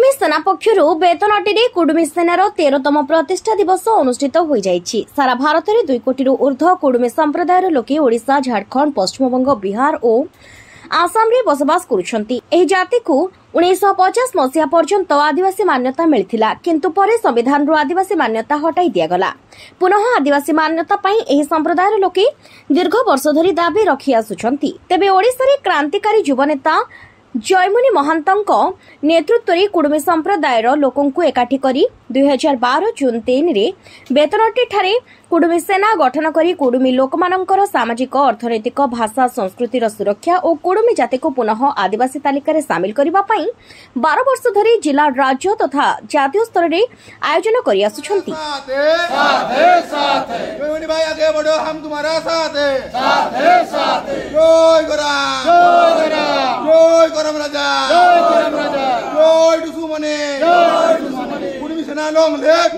कुडुमी सेना पक्षर बेतनटी कुडुमी सेनार 13तम प्रतिष्ठा दिवस अनुष्ठित हो जाइछि। सारा भारत में 2 कोटी ऊर्ध्व कुडुमी संप्रदायर लोके ओडिशा, झारखंड, पश्चिमबंग, बिहार और आसाम रे बसवास करुछंती। एही जाति को 1950 मसीहा पर्यंत आदिवासी मान्यता मिलिथिला, किंतु परे संविधान रो आदिवासी मान्यता हटाई दिया गला। पुनः आदिवासी मान्यता पई एही संप्रदायर लोके दीर्घ वर्ष धरी दाबी रखी आसुछंती। तेबे ओडिशा रे क्रांतिकारी युवनेता जयमुनि महंतଙ୍କ नेतृत्व कुडुमी संप्रदायर लोकंकु एकाठी करी 2012 जून 3 रे बेतनटी ठारे कुडुमी सेना गठन करी कुडुमी लोकमानंकर सामाजिक, अर्थनैतिक, भाषा, संस्कृतिर सुरक्षा और कुडुमी जाति को पुनः आदिवासी तालिका रे शामिल करबा पई 12 वर्ष धरी जिला, राज्य तथा जातीय स्तर रे आयोजन करी आसुछंती। जयमुनि भाई आगे बढ़ो, हम तुम्हारा साथ है। जय गराम, जय गरम राजा, जय दुसुमने, कुडुमी सेना लॉन्ग लिव,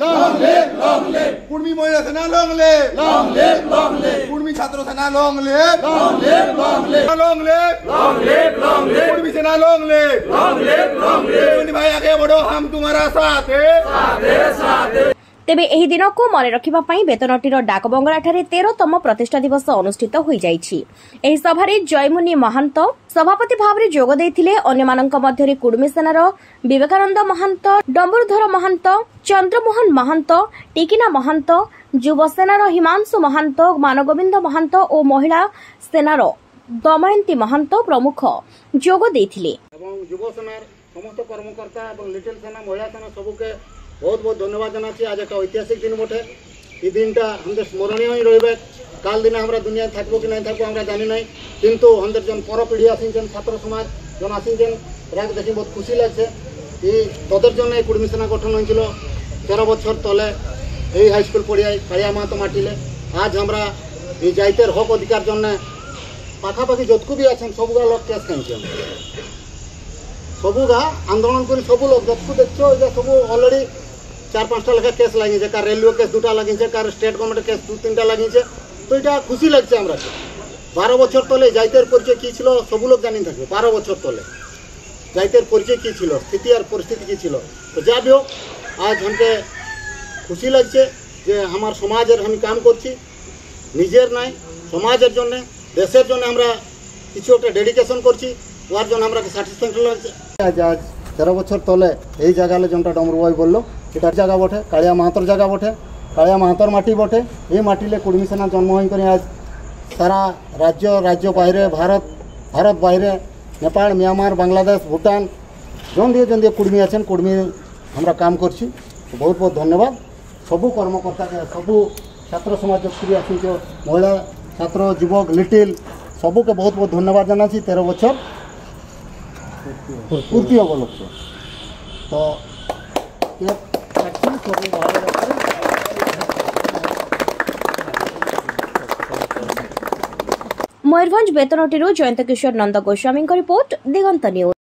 कुडुमी महिला सेना लॉन्ग लिव, कुडुमी छात्र सेना लॉन्ग लिव, कुडुमी सेना लॉन्ग लिव। जयमुनि भाई आगे बढ़ो, हम तुम्हारा साथ है। तेबे एही दिन को मन रखिबा पई बेतनटीर डाक बंगला ठारे 13तम प्रतिष्ठा दिवस अनुष्ठित होई जाइछि। एही सभारे जयमुनि महंत सभापति भाव रे जोग देथिले। अन्य मानक मध्यरे कुडुमी सेनार विवेकानंद महंत, डंबुरधर महंत, चंद्रमोहन महंत, टिकिना महंत, युव सेनार हिमांशु महंत, मानगोविंद महंत और महिला सेनार दमयंती महंत प्रमुख जोग देथिले। एवं युव सेनार समस्त कर्मकर्ता एवं लिटिल सेना, महिला सेना सबके बहुत बहुत धन्यवाद जानाची। आज एक ऐतिहासिक दिन बटे। ये दिनटा हम स्मरणीय ही रही। काल दिन हमारा दुनिया थकबो कि नहीं थकबो हमरा जानी नहीं, किंतु हम जन पर पीढ़ी आसिन छात्र समाज जन आसिन राग देखी बहुत खुशी लगे। ये तदर जन कुडुमी सेना गठन होइछिलो 13 बछर तले এই हाईस्कूल पढ़िया कालिया मातो माटिले। आज हमरा ये जाइतेर हक अधिकार जन पाखापाखि जतकू भी आछन सबुगा लोक केस कांछन, सबुगा आंदोलन कर सब लोग जतकू देखो सब अलरेडी 4-5टा लेखा केस लगी, कार रेलवे केस 2टा लगी, कार स्टेट गवर्नमेंट केस 2-3टा लगी। तो ये खुशी लगे हमारा। 12 बछर तले जाइतेर परिचय कि छिलो सब लोग जानी थाकबे। 12 बछर तले जाइतेर परिचय कि छिलो, स्थिति और परिस्थिति कि छिलो। तो जा भी हो आज हमके खुशी लगे जे हमार समाजेर हम काम करछि, निजेर नाई समाजेर जन्य देशेर जन्य हमरा किछु एक डेडिकेशन करछि, वार जन हमरा के सैटिस्फैक्शन लगे। आज 13 बछर तले এই জায়গালে যেটা ডমরু ভাই বললো এটা জায়গা বটে, কালিয়া মাহাতর জায়গা বটে, কালিয়া মাহাতর মাটি বটে। এই মাটিলে কুডুমি সেনা জন্ম হই করে आज सारा राज्य बाहर भारत बाहर नेपाल, म्यांमार, बांग्लादेश, भूटान जन दिए कुडुमी आछन कुडुमी हमरा काम करछि। तो बहुत बहुत धन्यवाद सबू कर्मकर्ता के, सबू छात्र समाज जो आसी, महिला छात्र, युवक, लिटिल सबू के बहुत बहुत धन्यवाद जानाछि। 13 बछर पूर्ति उपलक्ष्य तो मयूरभंज बेतनटी जयंत किशोर नंद गोस्वामी रिपोर्ट, दिगंत न्यूज।